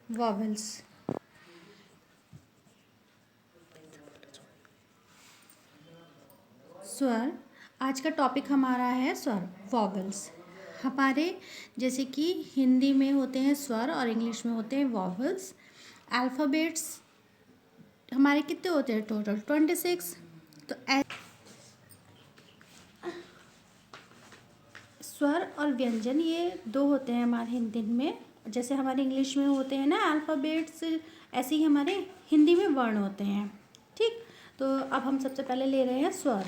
Vowels. स्वर। आज का टॉपिक हमारा है स्वर, वॉवेल्स। हमारे जैसे कि हिंदी में होते हैं स्वर और इंग्लिश में होते हैं वॉवेल्स। अल्फ़ाबेट्स हमारे कितने होते हैं टोटल? 26। तो स्वर और व्यंजन ये दो होते हैं हमारे हिंदी में। जैसे हमारे इंग्लिश में होते हैं ना अल्फ़ाबेट्स, ऐसे ही हमारे हिंदी में वर्ण होते हैं। ठीक, तो अब हम सबसे पहले ले रहे हैं स्वर।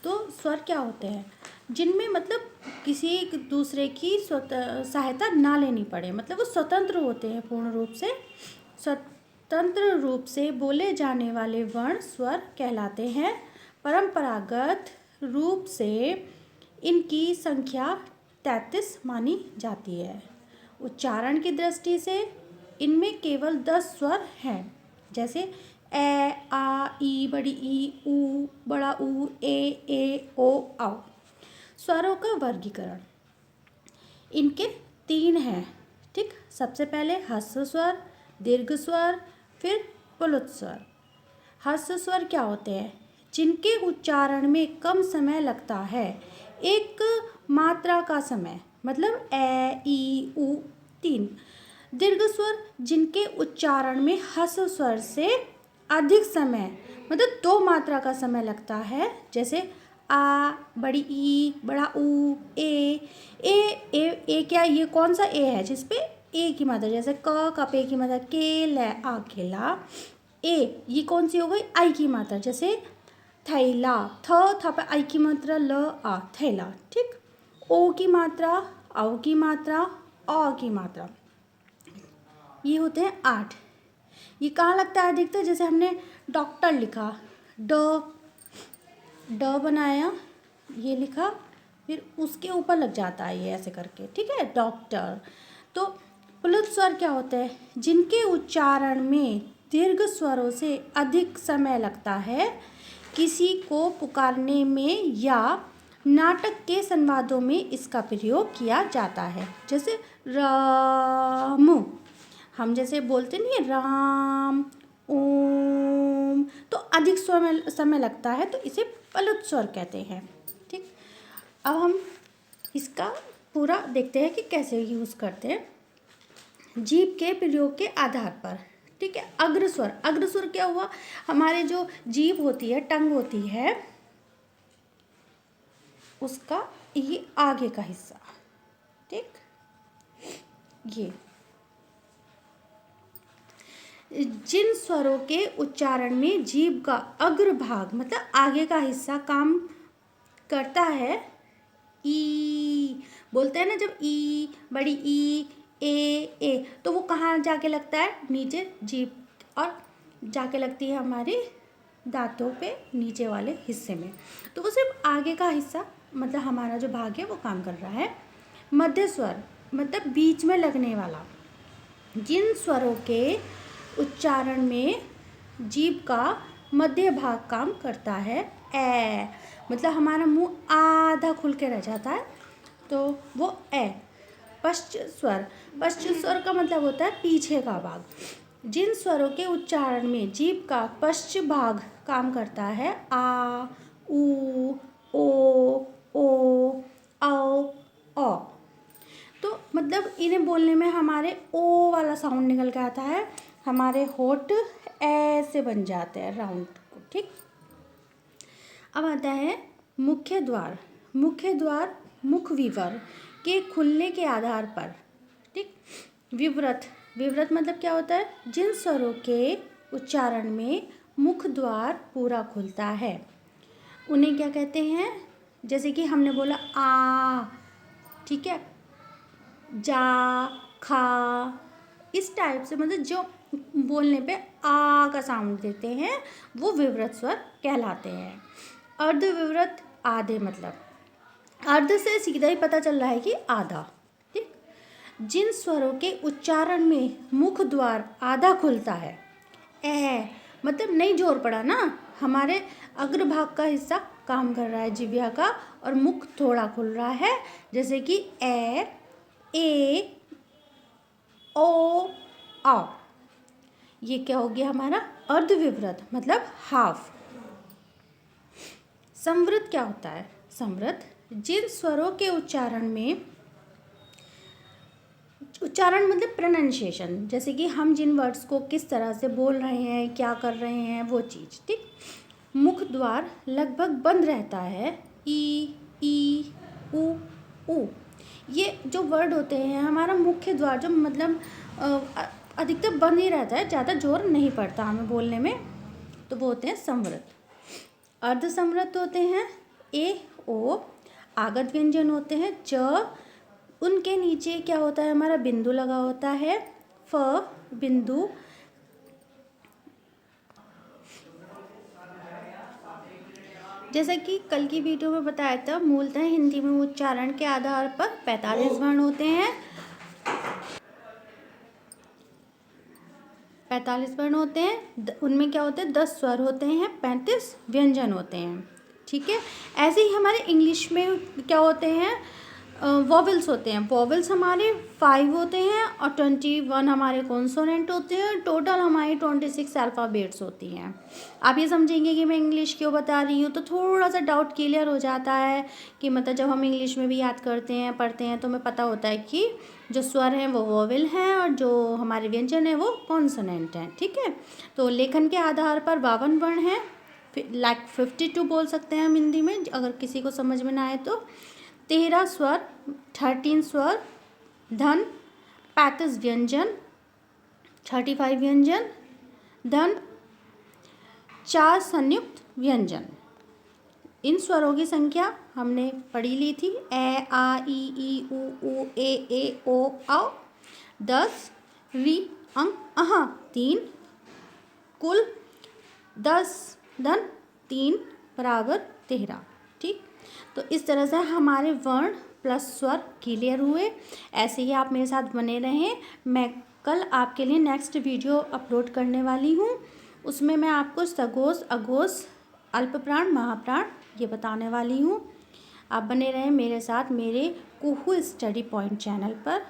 तो स्वर क्या होते हैं? जिनमें मतलब किसी दूसरे की सहायता ना लेनी पड़े, मतलब वो स्वतंत्र होते हैं, पूर्ण रूप से स्वतंत्र रूप से बोले जाने वाले वर्ण स्वर कहलाते हैं। परंपरागत रूप से इनकी संख्या 33 मानी जाती है। उच्चारण की दृष्टि से इनमें केवल 10 स्वर हैं, जैसे ए, आ, ई, बड़ी ई, ऊ, बड़ा ऊ, ए, ओ, औ। स्वरों का वर्गीकरण इनके 3 हैं। ठीक, सबसे पहले ह्रस्व स्वर, दीर्घ स्वर, फिर प्लुत स्वर। ह्रस्व स्वर क्या होते हैं? जिनके उच्चारण में कम समय लगता है, एक मात्रा का समय, मतलब ए, ई, ऊ 3। दीर्घ स्वर जिनके उच्चारण में ह्रस्व स्वर से अधिक समय, मतलब 2 मात्रा का समय लगता है, जैसे आ, बड़ी ई, बड़ा ऊ, ए क्या, ये कौन सा ए है जिसपे ए की मात्रा, जैसे क पे की मात्रा, के ल आ केला। ए ये कौन सी हो गई? आई की मात्रा, जैसे थैला, थ पे आई की मात्रा, ल आ थैला। ठीक, ओ की मात्रा, औ की मात्रा, औ की मात्रा, ये होते हैं 8। ये कहाँ लगता है अधिकतर? जैसे हमने डॉक्टर लिखा, ड बनाया, ये लिखा, फिर उसके ऊपर लग जाता है ये ऐसे करके। ठीक है, डॉक्टर। तो प्लुत स्वर क्या होते हैं? जिनके उच्चारण में दीर्घ स्वरों से अधिक समय लगता है, किसी को पुकारने में या नाटक के संवादों में इसका प्रयोग किया जाता है। जैसे राम, हम जैसे बोलते नहीं है राम, ओम, तो अधिक समय लगता है, तो इसे प्लुत स्वर कहते हैं। ठीक, अब हम इसका पूरा देखते हैं कि कैसे यूज़ करते हैं। जीभ के प्रयोग के आधार पर। ठीक है, अग्रस्वर। अग्रस्वर क्या हुआ? हमारे जो जीभ होती है, टंग होती है, उसका ये आगे का हिस्सा। ठीक, ये जिन स्वरों के उच्चारण में जीभ का अग्रभाग, मतलब आगे का हिस्सा काम करता है, ई बोलते हैं ना, जब ई, बड़ी ई, ए, तो वो कहाँ जाके लगता है? नीचे जीभ, और जाके लगती है हमारे दांतों पे नीचे वाले हिस्से में। तो वो सिर्फ आगे का हिस्सा, मतलब हमारा जो भाग है वो काम कर रहा है। मध्य स्वर मतलब बीच में लगने वाला। जिन स्वरों के उच्चारण में जीभ का मध्य भाग काम करता है, ए, मतलब हमारा मुंह आधा खुल के रह जाता है, तो वो ए। पश्च स्वर। पश्च स्वर का मतलब होता है पीछे का भाग। जिन स्वरों के उच्चारण में जीभ का पश्च भाग काम करता है, आ, ऊ, ओ, औ, तो मतलब इन्हें बोलने में हमारे ओ वाला साउंड निकल के आता है, हमारे होठ ऐसे बन जाते हैं राउंड को। ठीक, अब आता है मुख्य द्वार। मुख्य द्वार मुख विवर के खुलने के आधार पर। ठीक, विवृत। विवृत मतलब क्या होता है? जिन स्वरों के उच्चारण में मुख द्वार पूरा खुलता है, उन्हें क्या कहते हैं? जैसे कि हमने बोला आ, ठीक है, जा, खा, इस टाइप से, मतलब जो बोलने पे आ का साउंड देते हैं, वो विवृत स्वर कहलाते हैं। अर्ध विवृत, आधे, मतलब अर्ध से सीधा ही पता चल रहा है कि आधा। ठीक, जिन स्वरों के उच्चारण में मुख द्वार आधा खुलता है, ए, मतलब नहीं जोर पड़ा ना, हमारे अग्रभाग का हिस्सा काम कर रहा है जिह्वा का, और मुख थोड़ा खुल रहा है, जैसे कि ए, ओ, आ। ये क्या हो गया हमारा अर्धविवृत मतलब हाफ। संवृत क्या होता है? संवृत जिन स्वरों के उच्चारण में, उच्चारण मतलब प्रोनाउंसिएशन, जैसे कि हम जिन वर्ड्स को किस तरह से बोल रहे हैं, क्या कर रहे हैं, वो चीज़, ठीक। मुख द्वार लगभग बंद रहता है, ई उ ऊ। ये जो वर्ड होते हैं हमारा मुख्य द्वार जो मतलब अधिकतर बंद ही रहता है, ज़्यादा जोर नहीं पड़ता हमें बोलने में, तो वो होते हैं संवृत। अर्धसंवृत होते हैं ए ओ, आगत व्यंजन होते हैं च, उनके नीचे क्या होता है हमारा बिंदु लगा होता है फ बिंदु। जैसा कि कल की वीडियो में बताया था, मूलतः हिंदी में उच्चारण के आधार पर 45 वर्ण होते हैं, 45 वर्ण होते हैं, उनमें क्या होते हैं 10 स्वर होते हैं, 35 व्यंजन होते हैं, ठीक है। ऐसे ही हमारे इंग्लिश में क्या होते हैं, वॉवेल्स होते हैं। वॉवेल्स हमारे 5 होते हैं और 21 हमारे कॉन्सोनेंट होते हैं। टोटल हमारी 26 अल्फ़ाबेट्स होती हैं। आप ये समझेंगे कि मैं इंग्लिश क्यों बता रही हूँ, तो थोड़ा सा डाउट क्लियर हो जाता है कि मतलब जब हम इंग्लिश में भी याद करते हैं, पढ़ते हैं, तो हमें पता होता है कि जो स्वर हैं वो वॉवेल हैं और जो हमारे व्यंजन हैं वो कॉन्सोनेंट हैं, ठीक है। तो लेखन के आधार पर 52 वर्ण हैं, लाइक 52 बोल सकते हैं हम हिंदी में, अगर किसी को समझ में ना आए तो। 13 स्वर, 13 स्वर, धन 35 व्यंजन, 35 व्यंजन, धन 4 संयुक्त व्यंजन। इन स्वरों की संख्या हमने पढ़ी ली थी, ए आ ई उ ए ओ औ। 10 री अंक अहा 3, कुल 10 धन 3 बराबर 13, ठीक। तो इस तरह से हमारे वर्ण प्लस स्वर क्लियर हुए। ऐसे ही आप मेरे साथ बने रहें। मैं कल आपके लिए नेक्स्ट वीडियो अपलोड करने वाली हूँ, उसमें मैं आपको सघोष अघोष अल्पप्राण महाप्राण ये बताने वाली हूँ। आप बने रहें मेरे साथ मेरे कुहू स्टडी पॉइंट चैनल पर।